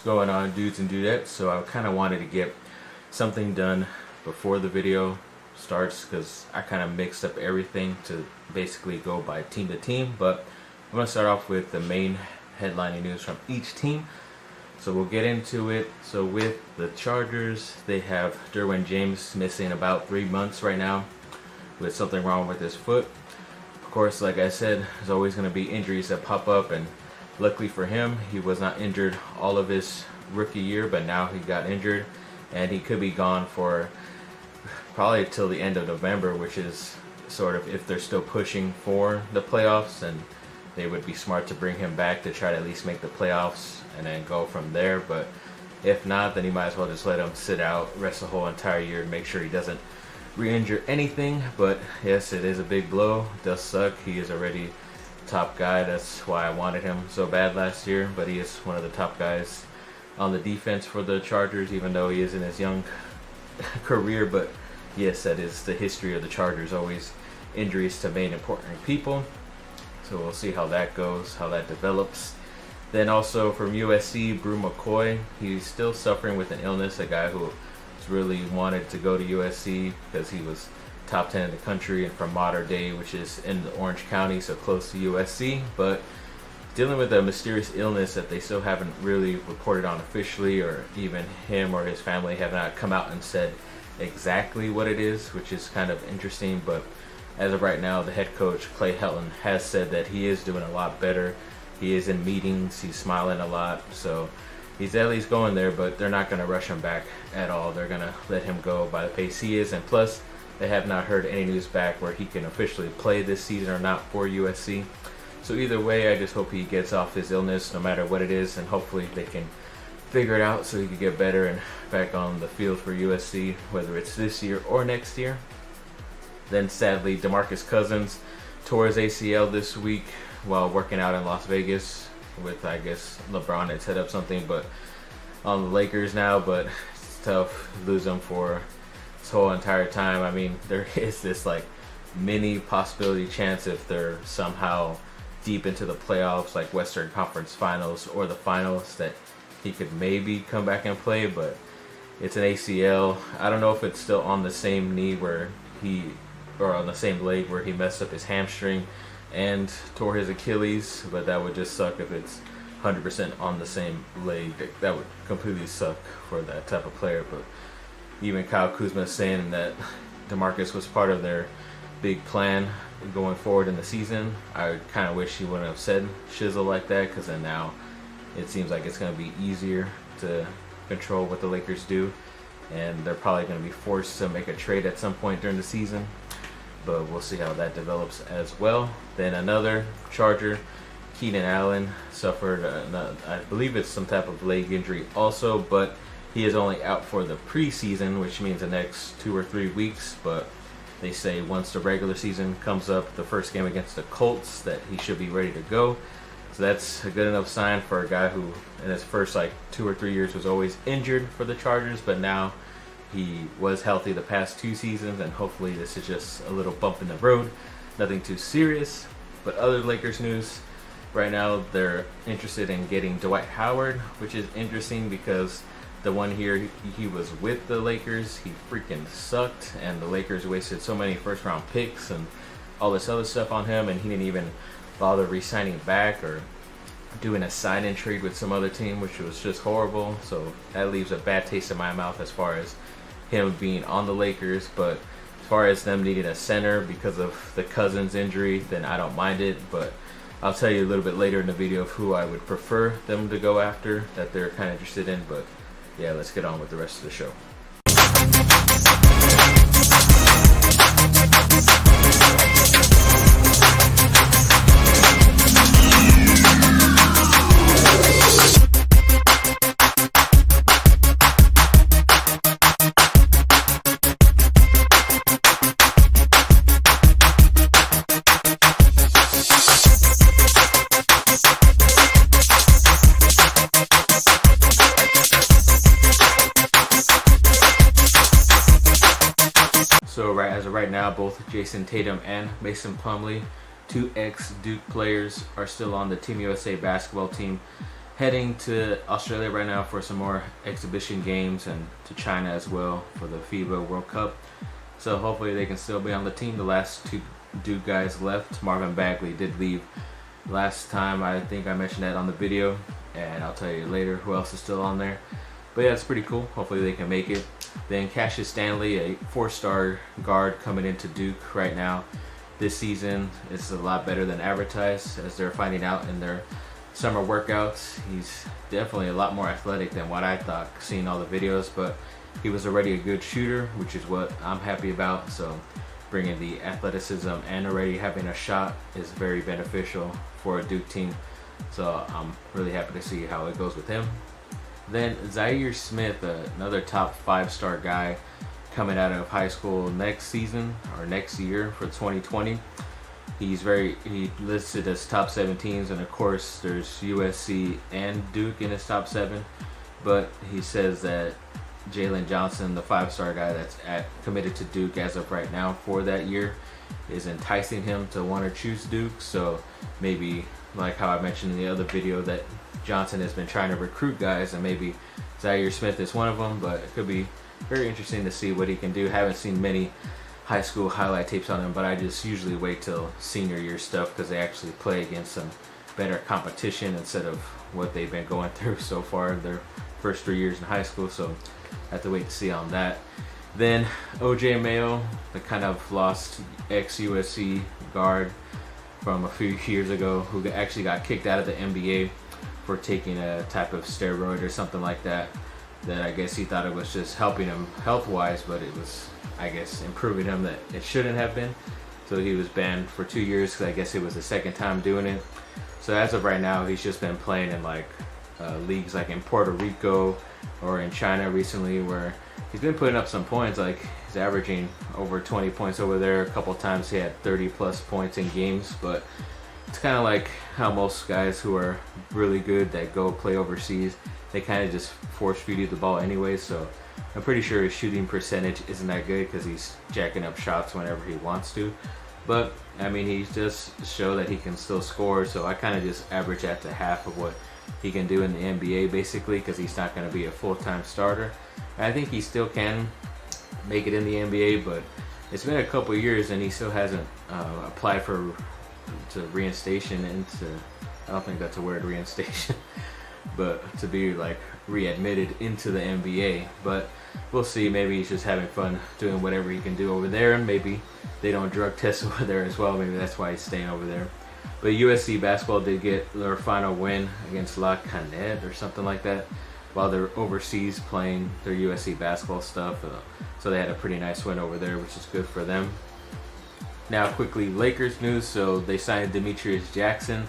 Going on, dudes and dudettes? So I kind of wanted to get something done before the video starts because I kind of mixed up everything to basically go by team to team, but I'm going to start off with the main headlining news from each team, so we'll get into it. So with the Chargers, they have Derwin James missing about 3 months right now with something wrong with his foot. Of course, like I said, there's always going to be injuries that pop up, and luckily for him, he was not injured all of his rookie year, but now he got injured, and he could be gone for probably till the end of November, which is sort of if they're still pushing for the playoffs, and they would be smart to bring him back to try to at least make the playoffs and then go from there. But if not, then you might as well just let him sit out, rest the whole entire year, and make sure he doesn't re-injure anything. But yes, it is a big blow. It does suck. He is already top guy. That's why I wanted him so bad last year, but he is one of the top guys on the defense for the Chargers, even though he is in his young career. But yes, that is the history of the Chargers, always injuries to main important people. So we'll see how that goes, how that develops. Then also from USC, Bru McCoy, he's still suffering with an illness, a guy who really wanted to go to USC because he was top 10 in the country and from Mater Dei, which is in the Orange County, so close to USC, but dealing with a mysterious illness that they still haven't really reported on officially, or even him or his family have not come out and said exactly what it is, which is kind of interesting. But as of right now, the head coach, Clay Helton, has said that he is doing a lot better. He is in meetings, he's smiling a lot, so he's at least going there, but they're not going to rush him back at all. They're going to let him go by the pace he is, and plus, they have not heard any news back where he can officially play this season or not for USC. So either way, I just hope he gets off his illness, no matter what it is, and hopefully they can figure it out so he can get better and back on the field for USC, whether it's this year or next year. Then sadly, DeMarcus Cousins tore his ACL this week while working out in Las Vegas with, I guess, LeBron had set up something, but on the Lakers now. But it's tough, lose him for this whole entire time. I mean, there is this like mini possibility chance if they're somehow deep into the playoffs, like Western Conference Finals or the finals, that he could maybe come back and play, but it's an ACL. I don't know if it's still on the same knee where or on the same leg where he messed up his hamstring and tore his Achilles, but that would just suck if it's 100% on the same leg. That would completely suck for that type of player. But even Kyle Kuzma is saying that DeMarcus was part of their big plan going forward in the season. I kind of wish he wouldn't have said shizzle like that, because then now it seems like it's going to be easier to control what the Lakers do, and they're probably going to be forced to make a trade at some point during the season, but we'll see how that develops as well. Then another Charger, Keenan Allen, suffered, I believe it's some type of leg injury also, but he is only out for the preseason, which means the next 2 or 3 weeks, but they say once the regular season comes up, the first game against the Colts, that he should be ready to go. So that's a good enough sign for a guy who in his first 2 or 3 years was always injured for the Chargers, but now he was healthy the past 2 seasons, and hopefully this is just a little bump in the road, nothing too serious. But other Lakers news, right now they're interested in getting Dwight Howard, which is interesting because the one year he was with the Lakers, he freaking sucked, and the Lakers wasted so many first-round picks and all this other stuff on him, and he didn't even bother re-signing back or doing a sign-in trade with some other team, which was just horrible. So that leaves a bad taste in my mouth as far as him being on the Lakers. But As far as them needing a center because of the Cousins injury, then I don't mind it, but I'll tell you a little bit later in the video of who I would prefer them to go after that they're kind of interested in. But yeah, let's get on with the rest of the show. So as of right now, both Jason Tatum and Mason Plumlee, two ex-Duke players, are still on the Team USA basketball team, heading to Australia right now for some more exhibition games, and to China as well for the FIBA World Cup. So hopefully they can still be on the team. The last two Duke guys left. Marvin Bagley did leave last time. I think I mentioned that on the video, and I'll tell you later who else is still on there. But yeah, it's pretty cool. Hopefully they can make it. Then Cassius Stanley, a 4-star guard coming into Duke right now this season. It's a lot better than advertised, as they're finding out in their summer workouts. He's definitely a lot more athletic than what I thought, seeing all the videos, but he was already a good shooter, which is what I'm happy about. So bringing the athleticism and already having a shot is very beneficial for a Duke team. So I'm really happy to see how it goes with him. Then Zaire Smith, another top 5-star guy coming out of high school next season or next year for 2020. He listed as top 7 teams, and of course there's USC and Duke in his top 7. But he says that Jalen Johnson, the 5-star guy that's committed to Duke as of right now for that year, is enticing him to want to choose Duke. So maybe, like how I mentioned in the other video, that Johnson has been trying to recruit guys, and maybe Zaire Smith is one of them. But it could be very interesting to see what he can do. Haven't seen many high school highlight tapes on him, but I just usually wait till senior year stuff because they actually play against some better competition instead of what they've been going through so far in their first 3 years in high school. So I have to wait to see on that. Then OJ Mayo, the kind of lost ex-USC guard from a few years ago, who actually got kicked out of the NBA for taking a type of steroid or something like that. That I guess he thought it was just helping him health-wise, but it was, I guess, improving him that it shouldn't have been. So he was banned for 2 years because I guess it was the second time doing it. So as of right now, he's just been playing in like leagues like in Puerto Rico or in China recently, where he's been putting up some points. Like he's averaging over 20 points over there. A couple times he had 30+ points in games, but it's kind of like how most guys who are really good that go play overseas, they kind of just force feed you the ball anyway. So I'm pretty sure his shooting percentage isn't that good because he's jacking up shots whenever he wants to. But I mean, he just show that he can still score. So I kind of just average at to half of what he can do in the NBA basically, because he's not going to be a full-time starter. I think he still can make it in the NBA, but it's been a couple years and he still hasn't applied for reinstation into, I don't think that's a word, reinstation, but to be like readmitted into the NBA. But we'll see. Maybe he's just having fun doing whatever he can do over there, and maybe they don't drug test over there as well. Maybe that's why he's staying over there. But USC basketball did get their final win against La Canet or something like that while they're overseas playing their USC basketball stuff. So they had a pretty nice win over there, which is good for them. Now quickly, Lakers news. So they signed Demetrius Jackson.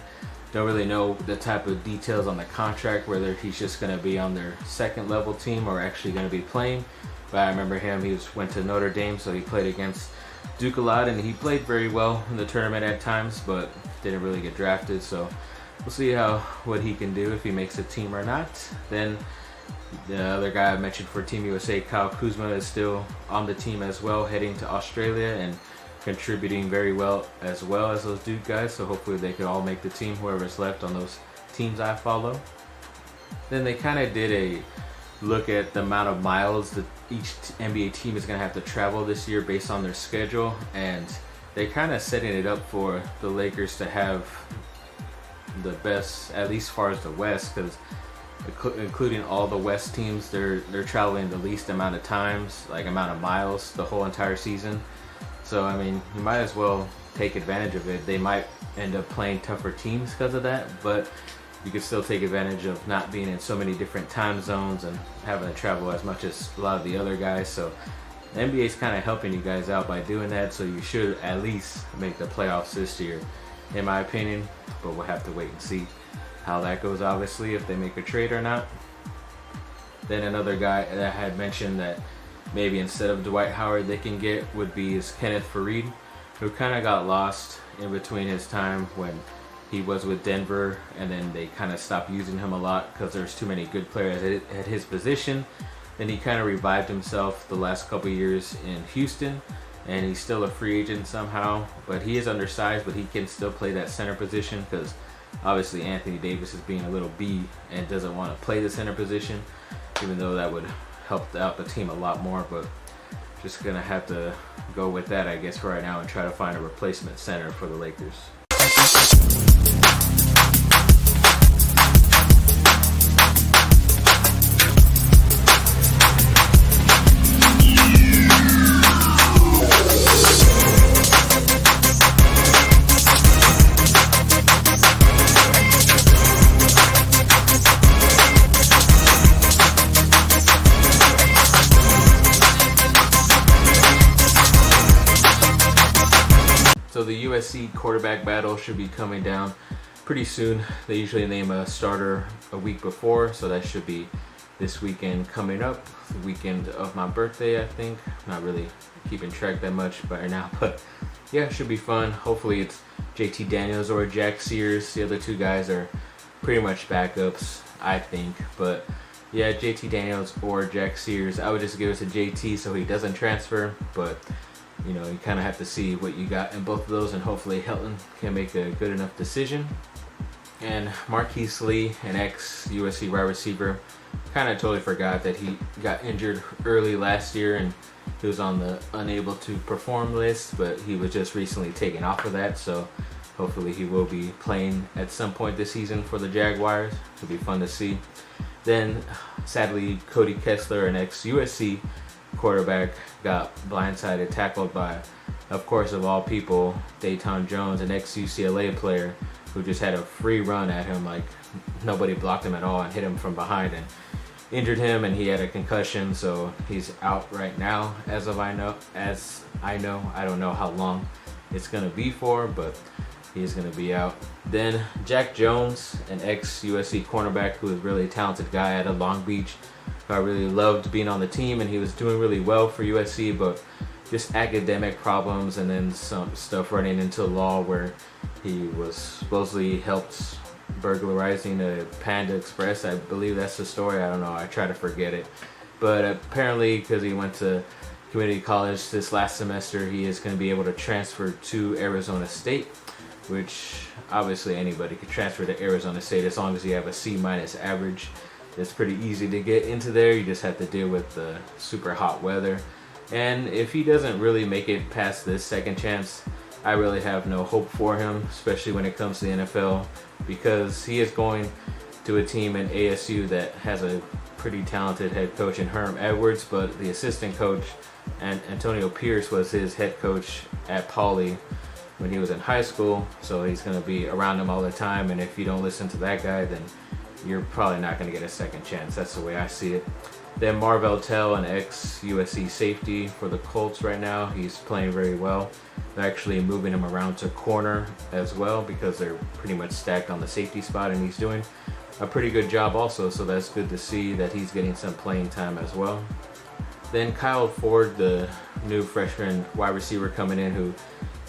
Don't really know the type of details on the contract, whether he's just going to be on their second level team or actually going to be playing. But I remember him, went to Notre Dame, so he played against Duke a lot, and he played very well in the tournament at times, but didn't really get drafted. So we'll see what he can do, if he makes a team or not. Then the other guy I mentioned for Team USA, Kyle Kuzma, is still on the team as well, heading to Australia and contributing very well as those Duke guys. So hopefully they can all make the team, whoever's left on those teams I follow. Then they kind of did a look at the amount of miles that each NBA team is going to have to travel this year based on their schedule, and they're kind of setting it up for the Lakers to have the best, at least as far as the West, because including all the West teams, they're traveling the least amount of times, like amount of miles, the whole entire season. So I mean, you might as well take advantage of it. They might end up playing tougher teams because of that, but you could still take advantage of not being in so many different time zones and having to travel as much as a lot of the other guys. So the NBA is kind of helping you guys out by doing that, so you should at least make the playoffs this year, in my opinion. But we'll have to wait and see how that goes, obviously, if they make a trade or not. Then another guy that I had mentioned that maybe instead of Dwight Howard they can get would be is Kenneth Faried, who kind of got lost in between his time when he was with Denver, and then they kind of stopped using him a lot because there's too many good players at his position. Then he kind of revived himself the last couple years in Houston, and he's still a free agent somehow, but he is undersized, but he can still play that center position because obviously Anthony Davis is being a little B and doesn't want to play the center position, even though that would help out the team a lot more. But just gonna have to go with that, I guess, for right now and try to find a replacement center for the Lakers. So the USC quarterback battle should be coming down pretty soon. They usually name a starter a week before, so that should be this weekend coming up, the weekend of my birthday, I think. Not really keeping track that much by now, but yeah, it should be fun. Hopefully it's JT Daniels or Jack Sears. The other two guys are pretty much backups, I think, but yeah, JT Daniels or Jack Sears. I would just give it to JT so he doesn't transfer, but you know, you kind of have to see what you got in both of those, and hopefully Hilton can make a good enough decision. And Marquise Lee, an ex-USC wide receiver, kind of totally forgot that he got injured early last year and he was on the unable to perform list, but he was just recently taken off of that, so hopefully he will be playing at some point this season for the Jaguars. It'll be fun to see. Then, sadly, Cody Kessler, an ex-USC quarterback, got blindsided, tackled by, of course, of all people, Dayton Jones, an ex-UCLA player who just had a free run at him, like nobody blocked him at all, and hit him from behind and injured him, and he had a concussion, so he's out right now as I know. I don't know how long it's gonna be for, but he's gonna be out. Then Jack Jones, an ex-USC cornerback who is a really talented guy out of Long Beach. I really loved being on the team, and he was doing really well for USC, but just academic problems and then some stuff running into law where he was supposedly helped burglarizing a Panda Express. I believe that's the story. I don't know. I try to forget it. But apparently, because he went to community college this last semester, he is going to be able to transfer to Arizona State, which obviously anybody could transfer to Arizona State as long as you have a C- average. It's pretty easy to get into there. You just have to deal with the super hot weather. And if he doesn't really make it past this second chance, I really have no hope for him, especially when it comes to the NFL, because he is going to a team in ASU that has a pretty talented head coach in Herm Edwards, but the assistant coach, and Antonio Pierce, was his head coach at Pauley when he was in high school, so he's going to be around him all the time, and if you don't listen to that guy, then you're probably not going to get a second chance. That's the way I see it. Then Marvell Tell, an ex-USC safety for the Colts right now. He's playing very well. They're actually moving him around to corner as well because they're pretty much stacked on the safety spot, and he's doing a pretty good job also, so that's good to see that he's getting some playing time as well. Then Kyle Ford, the new freshman wide receiver coming in, who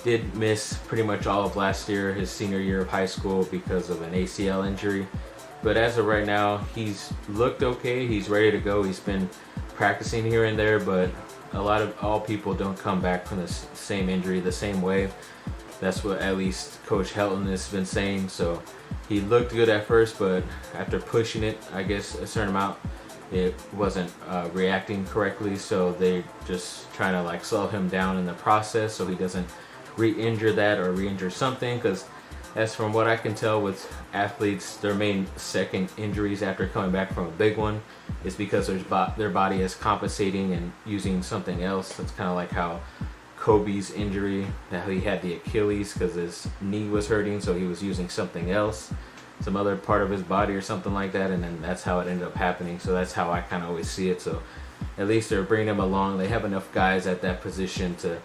did miss pretty much all of last year, his senior year of high school, because of an ACL injury. But as of right now, he's looked okay. He's ready to go. He's been practicing here and there, but all people don't come back from the same injury the same way. That's what at least Coach Helton has been saying. So he looked good at first, but after pushing it, I guess, a certain amount, it wasn't reacting correctly. So they're just trying to like slow him down in the process so he doesn't re-injure that or re-injure something, because as from what I can tell with athletes, their main second injuries after coming back from a big one is because their body is compensating and using something else. That's kind of like how Kobe's injury, that he had the Achilles because his knee was hurting, so he was using something else, some other part of his body or something like that, and then that's how it ended up happening. So that's how I kind of always see it. So at least they're bringing him along. They have enough guys at that position to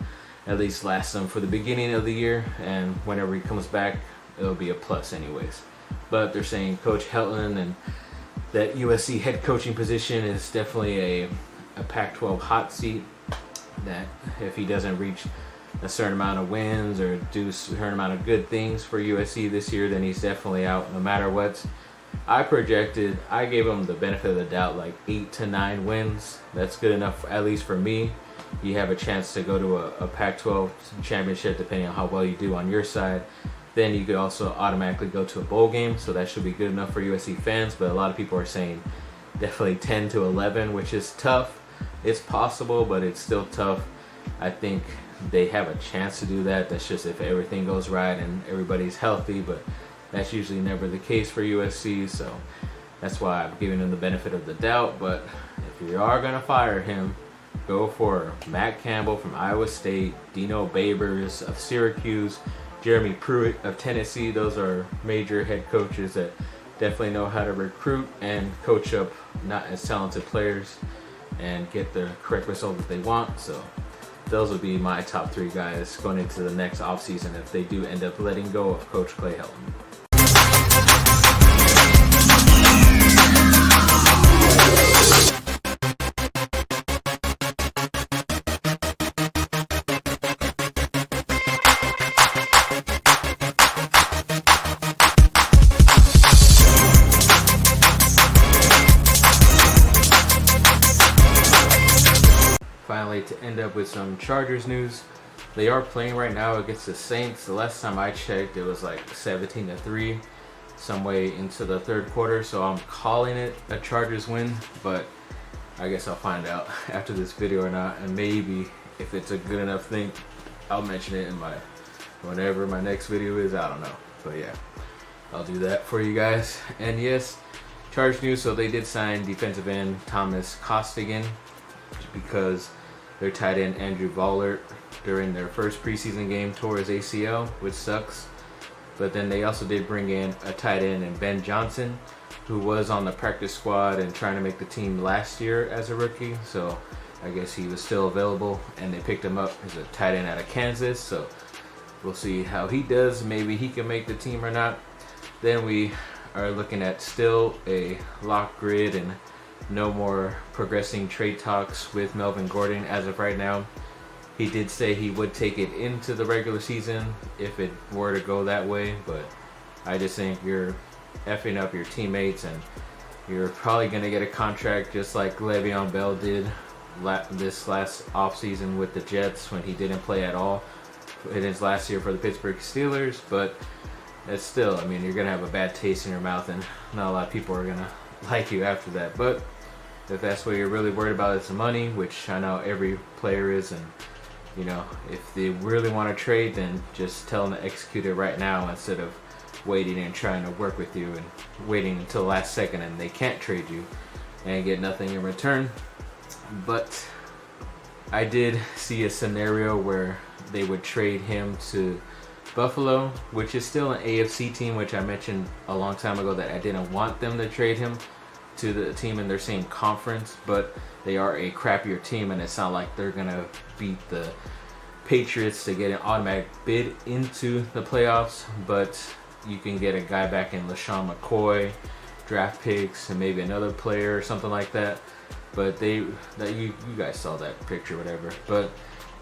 at least last them for the beginning of the year, and whenever he comes back, it'll be a plus anyways. But they're saying Coach Helton and that USC head coaching position is definitely a Pac-12 hot seat, that if he doesn't reach a certain amount of wins or do a certain amount of good things for USC this year, then he's definitely out no matter what. I gave him the benefit of the doubt, like 8 to 9 wins. That's good enough, at least for me. You have a chance to go to a Pac-12 championship depending on how well you do on your side. Then you could also automatically go to a bowl game, so that should be good enough for USC fans. But a lot of people are saying definitely 10 to 11, which is tough. It's possible, but it's still tough. I think they have a chance to do that. That's just if everything goes right and everybody's healthy, but that's usually never the case for USC, so that's why I'm giving him the benefit of the doubt. But if you are going to fire him, go for Matt Campbell from Iowa State, Dino Babers of Syracuse, Jeremy Pruitt of Tennessee. Those are major head coaches that definitely know how to recruit and coach up not as talented players and get the correct result that they want. So those would be my top 3 guys going into the next offseason if they do end up letting go of Coach Clay Helton. Finally, to end up with some Chargers news, they are playing right now against the Saints. The last time I checked, it was like 17-3, some way into the third quarter. So I'm calling it a Chargers win, but I guess I'll find out after this video or not. And maybe if it's a good enough thing, I'll mention it in whenever my next video is. I don't know, but yeah, I'll do that for you guys. And yes, Chargers news. So they did sign defensive end Thomas Costigan because their tight end Andrew Vollert during their first preseason game tore his ACL, which sucks. But then they also did bring in a tight end and Ben Johnson, who was on the practice squad and trying to make the team last year as a rookie. So I guess he was still available, and they picked him up as a tight end out of Kansas. So we'll see how he does. Maybe he can make the team or not. Then we are looking at still a lock grid and no more progressing trade talks with Melvin Gordon as of right now. He did say he would take it into the regular season if it were to go that way, but I just think you're effing up your teammates, and you're probably going to get a contract just like Le'Veon Bell did this last offseason with the Jets when he didn't play at all in his last year for the Pittsburgh Steelers. But it's still, I mean, you're going to have a bad taste in your mouth, and not a lot of people are going to like you after that. But if that's what you're really worried about, is the money, which I know every player is, and you know, if they really want to trade, then just tell them to execute it right now instead of waiting and trying to work with you and waiting until the last second and they can't trade you and get nothing in return. But I did see a scenario where they would trade him to Buffalo, which is still an AFC team, which I mentioned a long time ago that I didn't want them to trade him to the team in their same conference, but they are a crappier team, and it's not like they're gonna beat the Patriots to get an automatic bid into the playoffs. But you can get a guy back in LaShawn McCoy, draft picks, and maybe another player or something like that. But you guys saw that picture, whatever. But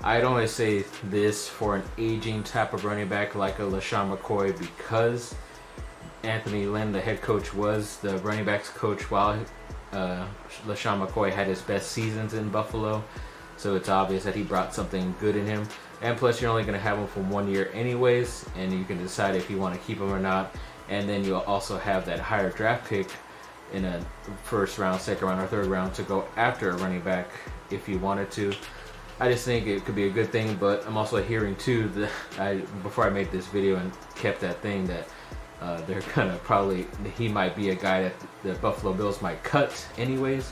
I'd only say this for an aging type of running back like a LaShawn McCoy, because Anthony Lynn, the head coach, was the running backs coach while LaShawn McCoy had his best seasons in Buffalo. So it's obvious that he brought something good in him. And plus, you're only going to have him for 1 year anyways, and you can decide if you want to keep him or not. And then you'll also have that higher draft pick in a first round, second round, or third round to go after a running back if you wanted to. I just think it could be a good thing, but I'm also hearing too that before I made this video and kept that thing that they're gonna probably, he might be a guy that the Buffalo Bills might cut anyways.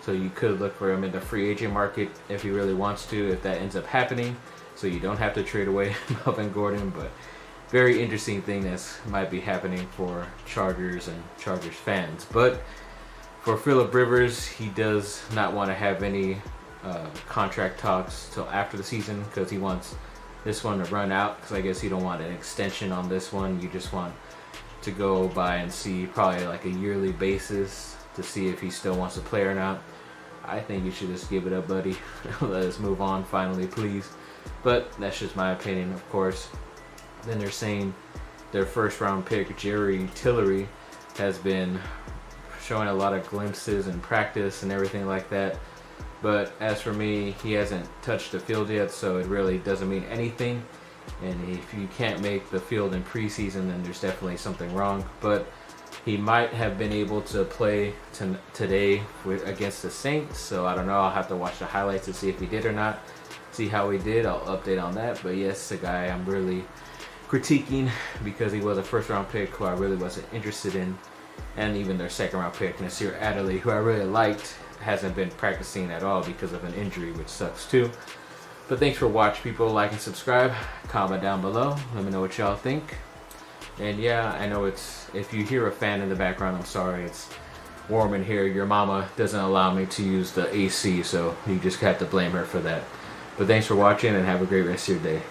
So you could look for him in the free agent market if he really wants to, if that ends up happening. so you don't have to trade away Melvin Gordon. But very interesting thing that might be happening for Chargers and Chargers fans. But for Phillip Rivers, he does not want to have any contract talks till after the season because he wants this one to run out, because I guess you don't want an extension on this one. You just want to go by and see probably like a yearly basis to see if he still wants to play or not. I think you should just give it up, buddy. Let us move on finally, please. But that's just my opinion, of course. Then they're saying their first round pick, Jerry Tillery, has been showing a lot of glimpses in practice and everything like that. But as for me, he hasn't touched the field yet, so it really doesn't mean anything. And if you can't make the field in preseason, then there's definitely something wrong. But he might have been able to play today against the Saints, so I don't know. I'll have to watch the highlights to see if he did or not, see how he did. I'll update on that. But yes, a guy I'm really critiquing because he was a first-round pick who I really wasn't interested in. And even their second-round pick, Nasir Adderley, who I really liked, hasn't been practicing at all because of an injury, which sucks too. But thanks for watching, people. Like and subscribe. Comment down below. Let me know what y'all think. And yeah, I know if you hear a fan in the background, I'm sorry. It's warm in here. Your mama doesn't allow me to use the AC, so you just have to blame her for that. But thanks for watching and have a great rest of your day.